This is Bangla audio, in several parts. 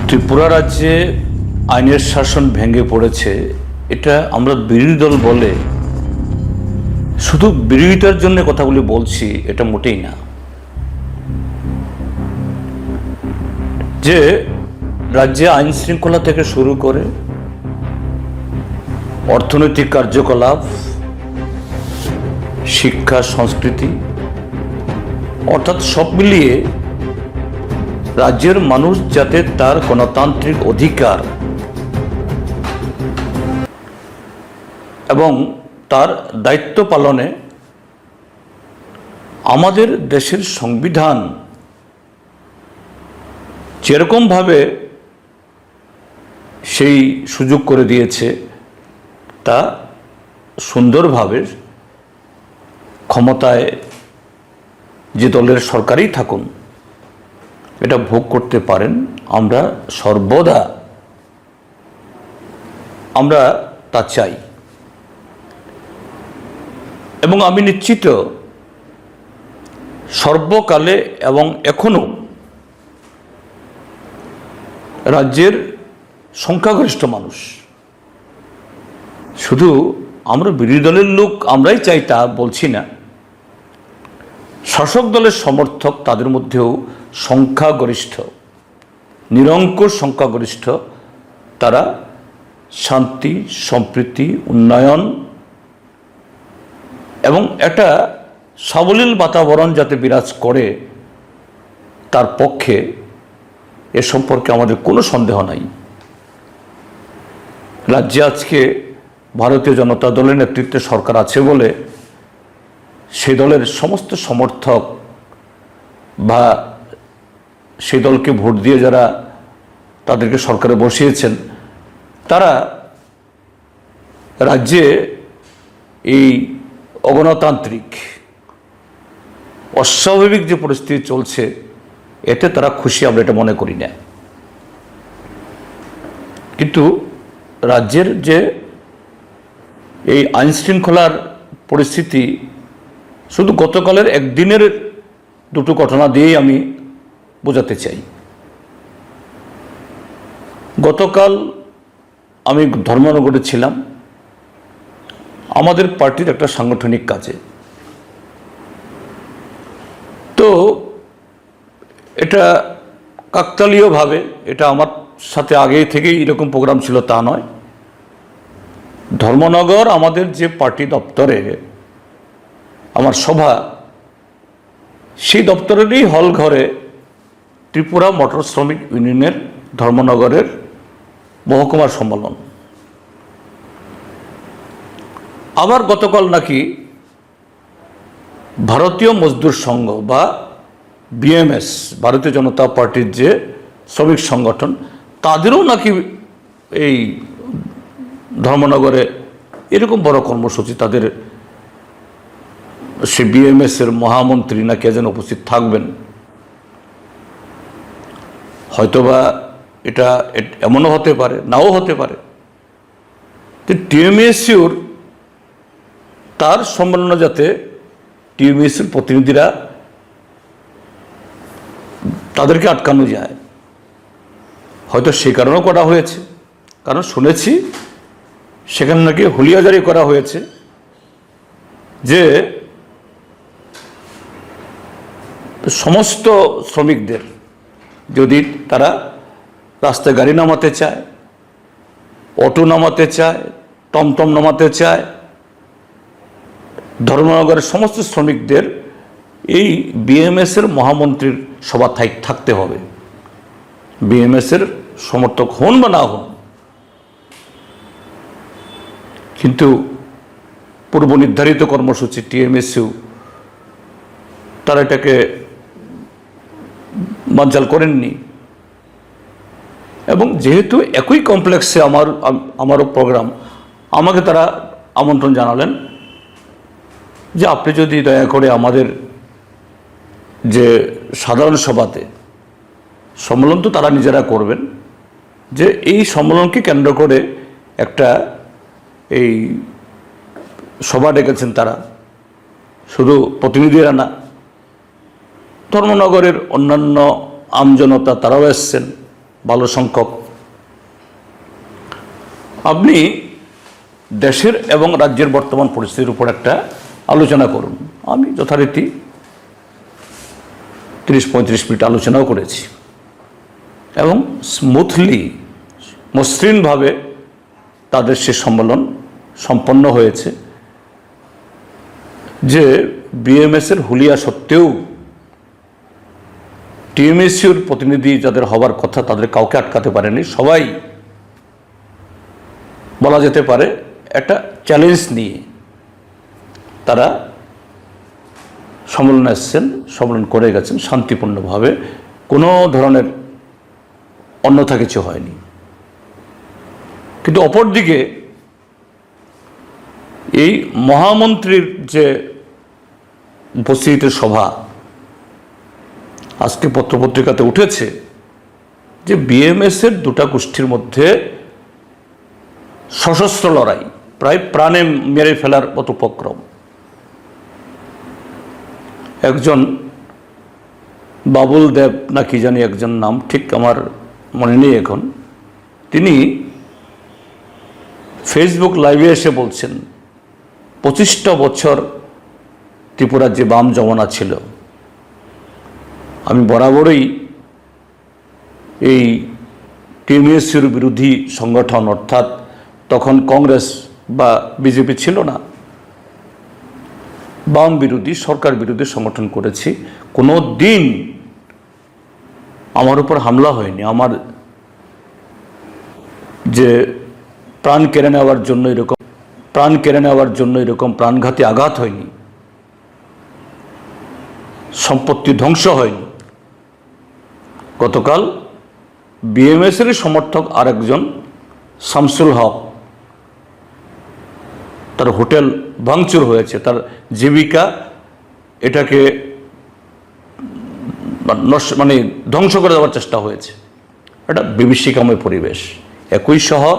ত্রিপুরা রাজ্যে আইনের শাসন ভেঙে পড়েছে, এটা আমরা বিরোধী দল বলে শুধু বিরোধিতার জন্য কথাগুলি বলছি, এটা মোটেই না। যে রাজ্যে আইন শৃঙ্খলা থেকে শুরু করে অর্থনৈতিক কার্যকলাপ, শিক্ষা, সংস্কৃতি, অর্থাৎ সব মিলিয়ে রাজ্যের মানুষ যাতে তার গণতান্ত্রিক অধিকার এবং তার দায়িত্ব পালনে আমাদের দেশের সংবিধান যেরকমভাবে সেই সুযোগ করে দিয়েছে, তা সুন্দরভাবে ক্ষমতায় যে দলের সরকারই থাকুন এটা ভোগ করতে পারেন। আমরা সর্বদা তা চাই এবং আমি নিশ্চিত সর্বকালে এবং এখনো রাজ্যের সংখ্যাগরিষ্ঠ মানুষ, শুধু আমরা বিরোধী দলের লোক আমরাই চাই তা বলছি না, শাসক দলের সমর্থক তাদের মধ্যেও সংখ্যাগরিষ্ঠ, নিরঙ্কুশ সংখ্যাগরিষ্ঠ, তারা শান্তি, সম্প্রীতি, উন্নয়ন এবং একটা সাবলীল বাতাবরণ যাতে বিরাজ করে তার পক্ষে, এ সম্পর্কে আমাদের কোনো সন্দেহ নাই। রাজ্যে আজকে ভারতীয় জনতা দলের নেতৃত্বে সরকার আছে বলে সেই দলের সমস্ত সমর্থক বা সেই দলকে ভোট দিয়ে যারা তাদেরকে সরকারে বসিয়েছেন, তারা রাজ্যে এই অগণতান্ত্রিক অস্বাভাবিক যে পরিস্থিতি চলছে এতে তারা খুশি, আমরা এটা মনে করি না। কিন্তু রাজ্যের যে এই আইন শৃঙ্খলার পরিস্থিতি, শুধু গতকালের একদিনের দুটো ঘটনা দিয়েই আমি বোঝাতে চাই। গতকাল আমি ধর্মনগরে ছিলাম আমাদের পার্টির একটা সাংগঠনিক কাজে। তো এটা কাকতালীয়ভাবে, এটা আমার সাথে আগে থেকেই এরকম প্রোগ্রাম ছিল তা নয়, ধর্মনগর আমাদের যে পার্টি দপ্তরে আমার সভা, সেই দপ্তরেরই হল ঘরে ত্রিপুরা মোটর শ্রমিক ইউনিয়নের ধর্মনগরের মহকুমার সম্মেলন। আবার গতকাল নাকি ভারতীয় মজদুর সংঘ বা বিএমএস, ভারতীয় জনতা পার্টির যে শ্রমিক সংগঠন, তাদেরও নাকি এই ধর্মনগরে এরকম বড় কর্মসূচি, তাদের সে বিএমএসের মহামন্ত্রী না কে যেন উপস্থিত থাকবেন। হয়তোবা এটা এমনও হতে পারে, নাও হতে পারে, টিএমএসইউর তার সম্মেলনে যাতে টিএমএসির প্রতিনিধিরা তাদেরকে আটকানো যায়, হয়তো সে কারণেও করা হয়েছে। কারণ শুনেছি সেখানে নাকি হুলিয়া জারি করা হয়েছে যে সমস্ত শ্রমিকদের যদি তারা রাস্তায় গাড়ি নামাতে চায়, অটো নামাতে চায়, টমটম নামাতে চায়, ধর্মনগরের সমস্ত শ্রমিকদের এই বিএমএসের মহামন্ত্রীর সভা থাকতে হবে, বিএমএসের সমর্থক হন বা না হন। কিন্তু পূর্ব নির্ধারিত কর্মসূচি টিএমএসইউ তারা এটাকে বানচাল করেননি। এবং যেহেতু একই কমপ্লেক্সে আমারও প্রোগ্রাম, আমাকে তারা আমন্ত্রণ জানালেন যে আপনি যদি দয়া করে আমাদের যে সাধারণ সভাতে, সম্মেলন তো তারা নিজেরা করবেন, যে এই সম্মেলনকে কেন্দ্র করে একটা এই সভা ডেকেছেন তারা, শুধু প্রতিনিধিরা না, ধর্মনগরের অন্যান্য আমজনতা তারাও এসছেন, ভালো সংখ্যক। আপনি দেশের এবং রাজ্যের বর্তমান পরিস্থিতির উপর একটা আলোচনা করুন। আমি যথারীতি 30-35 মিনিট আলোচনাও করেছি এবং স্মুথলি মসৃণভাবে তাদের সে সম্মেলন সম্পন্ন হয়েছে। যে বিএমএসের হুলিয়া সত্ত্বেও টিএমএসইউর প্রতিনিধি যাদের হবার কথা তাদের কাউকে আটকাতে পারেনি। সবাই বলা যেতে পারে একটা চ্যালেঞ্জ নিয়ে তারা সম্মেলনে এসেছেন, সম্মেলন করে গেছেন শান্তিপূর্ণভাবে, কোনো ধরনের অন্যথা কিছু হয়নি। কিন্তু অপরদিকে এই মহামন্ত্রীর যে উপস্থিতিতে সভা, আজকে পত্রপত্রিকাতে উঠেছে যে বিএমএসের দুটা গোষ্ঠীর মধ্যে সশস্ত্র লড়াই, প্রায় প্রাণে মেরে ফেলার মতো উপক্রম। একজন বাবুল দেব না কি জানি একজন নাম, ঠিক আমার মনে নেই এখন, তিনি ফেসবুক লাইভে এসে বলছেন 25টা বছর ত্রিপুরার যে বাম জমানা ছিল, আমি বরাবরই এই টিএমএসইউর বিরোধী সংগঠন, অর্থাৎ তখন কংগ্রেস বা বিজেপি ছিল না, বাম বিরোধী সরকার বিরোধী সংগঠন করেছি। কোনো দিন আমার উপর হামলা হয়নি, আমার যে প্রাণ কেড়ে নেওয়ার জন্য এরকম প্রাণঘাতী আঘাত হয়নি, সম্পত্তি ধ্বংস হয়নি। গতকাল বিএমএসের সমর্থক আরেকজন শামসুল হক, তার হোটেল ভাঙচুর হয়েছে, তার জীবিকা এটাকে মানে ধ্বংস করে দেওয়ার চেষ্টা হয়েছে। এটা বিভীষিকাময় পরিবেশ, একই শহর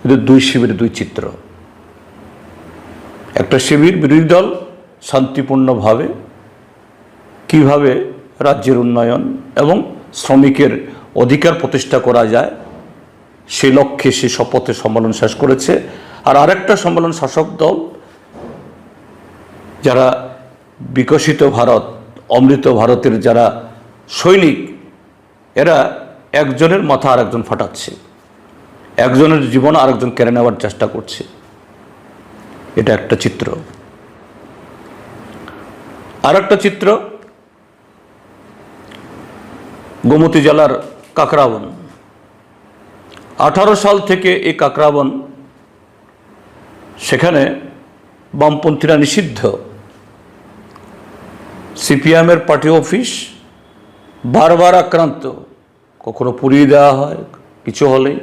কিন্তু দুই শিবির, দুই চিত্র। একটা শিবির বিরোধী দল শান্তিপূর্ণভাবে কিভাবে রাজ্যের উন্নয়ন এবং শ্রমিকের অধিকার প্রতিষ্ঠা করা যায় সেই লক্ষ্যে সে শপথে সম্মেলন শেষ করেছে। আর আরেকটা সম্মেলন শাসক দল, যারা বিকশিত ভারত, অমৃত ভারতের যারা সৈনিক, এরা একজনের মাথা আরেকজন ফাটাচ্ছে, একজনের জীবন আরেকজন কেড়ে নেওয়ার চেষ্টা করছে। এটা একটা চিত্র। আর একটা চিত্র গোমতী জেলার কাকরাবন। 18 সাল থেকে এই কাকরাবন, সেখানে বামপন্থীরা নিষিদ্ধ। সিপিএমের পার্টি অফিস বারবার আক্রান্ত, কখনো পুড়িয়ে দেওয়া হয় কিছু হলেই,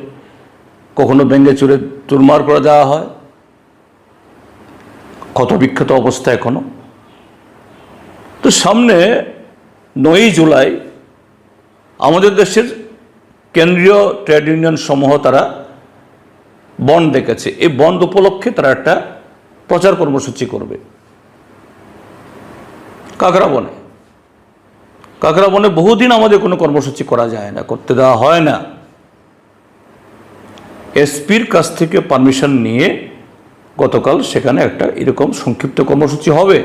কখনো ভেঙে চুরে চুরমার করে দেওয়া হয়, ক্ষতবিক্ষত অবস্থা এখনো। তো সামনে 9ই জুলাই আমাদের দেশের কেন্দ্রীয় ট্রেড ইউনিয়ন সমূহ তারা বন্ধ ডেকেছে। এই বন্ধ উপলক্ষে তারা একটা প্রচার কর্মসূচি করবে কাকরাবনে। বহুদিন আমাদের কোনো কর্মসূচি করা যায় না, করতে দেওয়া হয় না। এসপির কাছ থেকে পারমিশন নিয়ে গতকাল সেখানে একটা এরকম সংক্ষিপ্ত কর্মসূচি হবে।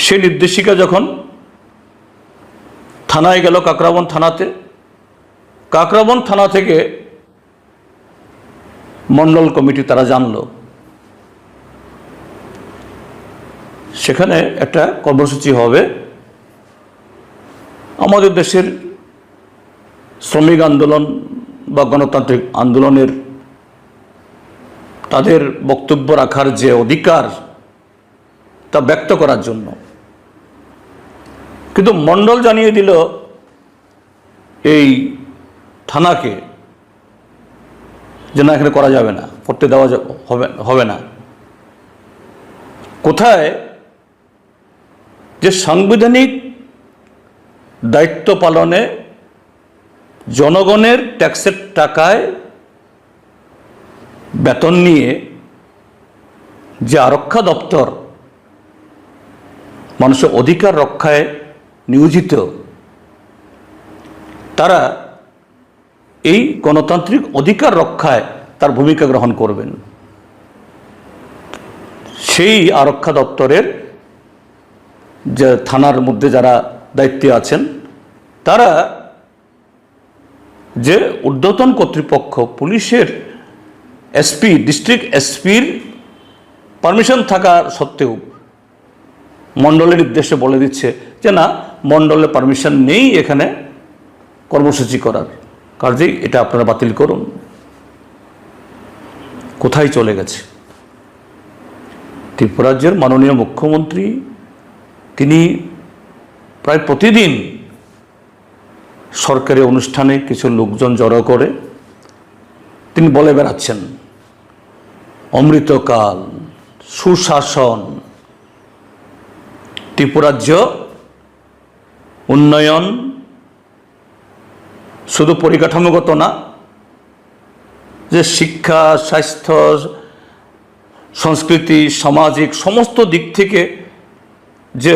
সে নির্দেশিকা যখন থানায় গেল, কাকরাবন থানাতে, কাকরাবন থানা থেকে মণ্ডল কমিটি তারা জানলো সেখানে একটা কর্মসূচি হবে। আমাদের দেশের শ্রমিক আন্দোলন বা গণতান্ত্রিক আন্দোলনের তাদের বক্তব্য রাখার যে অধিকার, তা ব্যক্ত করার জন্য। কিন্তু মণ্ডল জানিয়ে দিল এই থানাকে যে না, এখানে করা যাবে না, করতে দেওয়া হবে না। কোথায় যে সাংবিধানিক দায়িত্ব পালনে জনগণের ট্যাক্সের টাকায় বেতন নিয়ে যে আরক্ষা দপ্তর মানুষের অধিকার রক্ষায় নিয়োজিত, তারা এই গণতান্ত্রিক অধিকার রক্ষায় তার ভূমিকা গ্রহণ করবেন। সেই আরক্ষা দপ্তরের যে থানার মধ্যে যারা দায়িত্বে আছেন, তারা যে ঊর্ধ্বতন কর্তৃপক্ষ পুলিশের এসপি, ডিস্ট্রিক্ট এসপির পারমিশন থাকা সত্ত্বেও মণ্ডলের নির্দেশে বলে দিচ্ছে যে না, মণ্ডলের পারমিশন নেই এখানে কর্মসূচি করার, কাজেই এটা আপনারা বাতিল করুন। কোথায় চলে গেছে? ত্রিপুরা রাজ্যের মাননীয় মুখ্যমন্ত্রী তিনি প্রায় প্রতিদিন সরকারি অনুষ্ঠানে কিছু লোকজন জড়ো করে তিনি বলে বেড়াচ্ছেন অমৃতকাল, সুশাসন, ত্রিপুরা রাজ্য উন্নয়ন শুধু পরিকাঠামোগত না, যে শিক্ষা, স্বাস্থ্য, সংস্কৃতি, সামাজিক সমস্ত দিক থেকে যে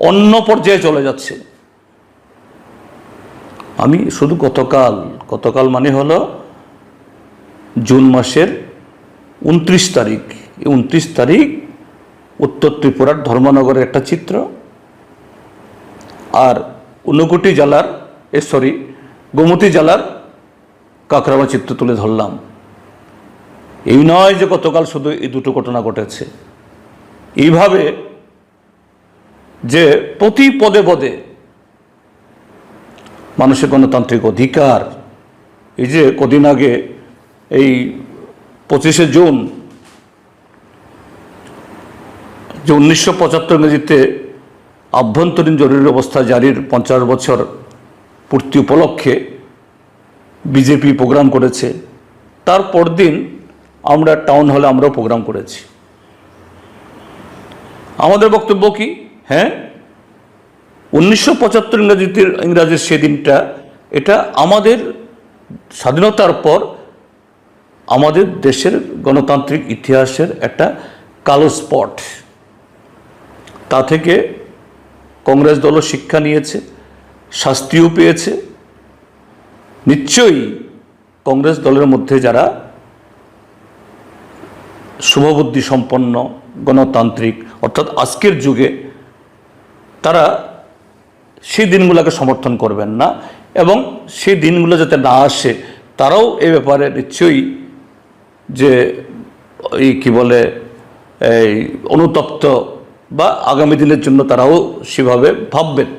অন্য পর্যায়ে চলে যাচ্ছে। আমি শুধু গতকাল মানে হলো জুন মাসের 29 তারিখ, এই 29 তারিখ উত্তর ত্রিপুরার ধর্মনগরের একটা চিত্র, আর ঊনকোটি জেলার গোমতী জেলার কাকরামা চিত্র তুলে ধরলাম। এই নয় যে গতকাল শুধু এই দুটো ঘটনা ঘটেছে, এইভাবে যে প্রতি পদে পদে মানুষের গণতান্ত্রিক অধিকার, এই যে কদিন আগে এই 25শে জুন যে 1975 ইংরেজিতে আভ্যন্তরীণ জরুরি অবস্থা জারির 50 বছর পূর্তি উপলক্ষে বিজেপি প্রোগ্রাম করেছে, তার পরদিন আমরা টাউন হলে আমরাও প্রোগ্রাম করেছি। আমাদের বক্তব্য কি? হ্যাঁ, 1975 ইংরাজির সেদিনটা, এটা আমাদের স্বাধীনতার পর আমাদের দেশের গণতান্ত্রিক ইতিহাসের একটা কালো স্পট। তা থেকে কংগ্রেস দলও শিক্ষা নিয়েছে, শাস্তিও পেয়েছে। নিশ্চয়ই কংগ্রেস দলের মধ্যে যারা শুভবুদ্ধি সম্পন্ন গণতান্ত্রিক, অর্থাৎ আজকের যুগে, তারা সেই দিনগুলোকে সমর্থন করবেন না, এবং সেই দিনগুলো যাতে না আসে তারাও এ ব্যাপারে নিশ্চয়ই যে এই অনুতপ্ত, বা আগামী দিনের জন্য তারাও সেভাবে ভাববেন।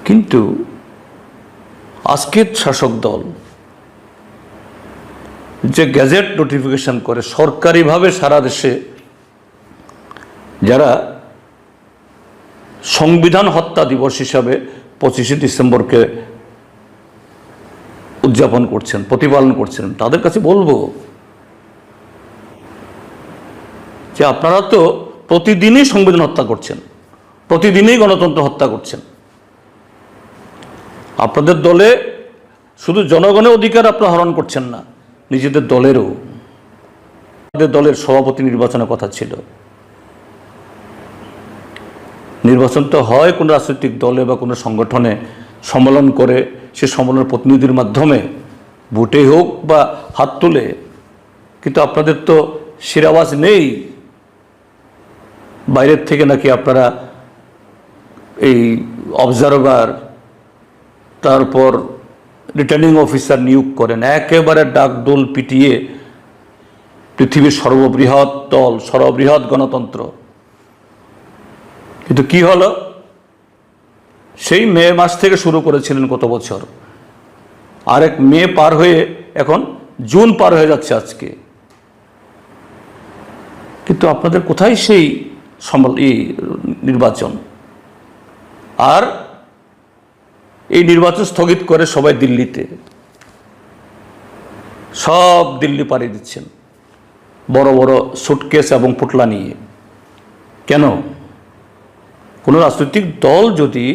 কিন্তু আজকের শাসক দল যে গ্যাজেট নোটিফিকেশন করে সরকারিভাবে সারা দেশে যারা সংবিধান হত্যা দিবস হিসাবে 25শে ডিসেম্বরকে উদযাপন করছেন, প্রতিপালন করছেন, তাদের কাছে বলবো যে আপনারা তো প্রতিদিনই সংবিধান হত্যা করছেন, প্রতিদিনই গণতন্ত্র হত্যা করছেন। আপনাদের দলে শুধু জনগণের অধিকার আপনারা হরণ করছেন না, নিজেদের দলেরও। আপনাদের দলের সভাপতি নির্বাচনের কথা ছিল। নির্বাচন তো হয় কোনো রাজনৈতিক দলে বা কোনো সংগঠনে সম্মেলন করে, সে সম্মেলনের প্রতিনিধির মাধ্যমে, ভোটে হোক বা হাত তুলে, কিন্তু আপনাদের তো শিরাওয়াজ নেই। বাইরের থেকে নাকি আপনারা এই অবজারভার, তারপর রিটার্নিং অফিসার নিয়োগ করেন, একেবারে ডাকডোল পিটিয়ে পৃথিবীর সর্ববৃহৎ দল, সর্ববৃহৎ গণতন্ত্র। কিন্তু কি হলো? সেই মে মাস থেকে শুরু করেছিলেন গত বছর, আরেক মে পার হয়ে এখন জুন পার হয়ে যাচ্ছে আজকে, কিন্তু আপনাদের কোথায় সেই নির্বাচন? আর এই নির্বাচন স্থগিত করে সবাই দিল্লিতে, সব দিল্লি পাড়ি দিচ্ছেন বড় বড় সুটকেস এবং পুটলা নিয়ে। কেন? কোনো রাজনৈতিক দল যদি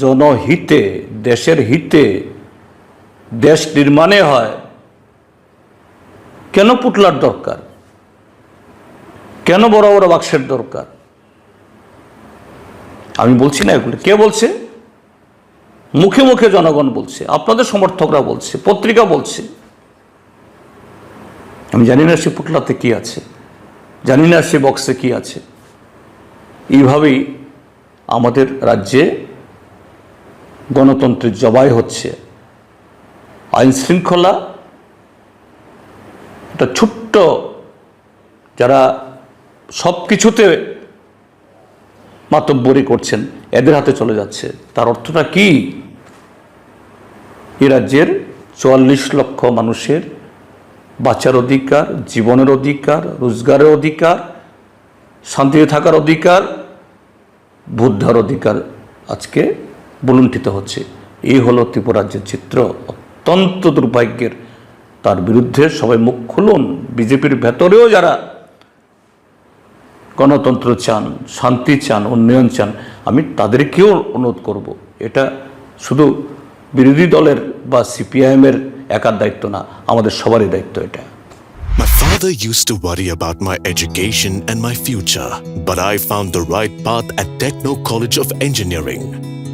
জনহিতে, দেশের হিতে, দেশ নির্মাণে হয়, কেন পুটলার দরকার? কেন বড় বড় বাক্সের দরকার? আমি বলছি না এগুলো, কে বলছে? মুখে মুখে জনগণ বলছে, আপনাদের সমর্থকরা বলছে, পত্রিকা বলছে। আমি জানি না সে পুটলাতে কি আছে, জানি না সে বক্সে কি আছে। এইভাবেই আমাদের রাজ্যে গণতন্ত্রের জবাই হচ্ছে। আইন শৃঙ্খলা একটা ছোট্ট, যারা সব কিছুতে মাতব্বরি করছেন, এদের হাতে চলে যাচ্ছে। তার অর্থটা কি? এই রাজ্যের ৪৪ লক্ষ মানুষের বাঁচার অধিকার, জীবনের অধিকার, রোজগারের অধিকার, শান্তিতে থাকার অধিকার, ভোট দেওয়ার অধিকার আজকে বলুণ্ঠিত হচ্ছে। এই হলো ত্রিপুরা রাজ্যের চিত্র, অত্যন্ত দুর্ভাগ্যের। তার বিরুদ্ধে সবাই মুখ খুলুন। বিজেপির ভেতরেও যারা গণতন্ত্র চান, শান্তি চান, উন্নয়ন চান, আমি তাদেরকেও অনুরোধ করব, এটা শুধু বিরোধী দলের বা সিপিআইএমের একার দায়িত্ব না, আমাদের সবারই দায়িত্ব এটা। My father used to worry about my education and my future, but I found the right path at Techno College of Engineering.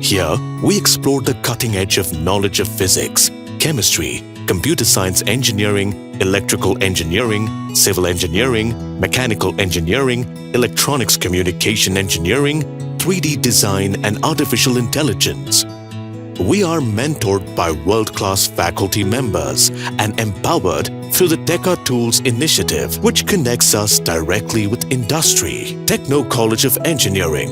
Here, we explored the cutting edge of knowledge of physics, chemistry, computer science engineering, electrical engineering, civil engineering, mechanical engineering, electronics communication engineering, 3D design, and artificial intelligence. We are mentored by world-class faculty members and empowered through the Teka Tools initiative, which connects us directly with industry. Techno College of Engineering,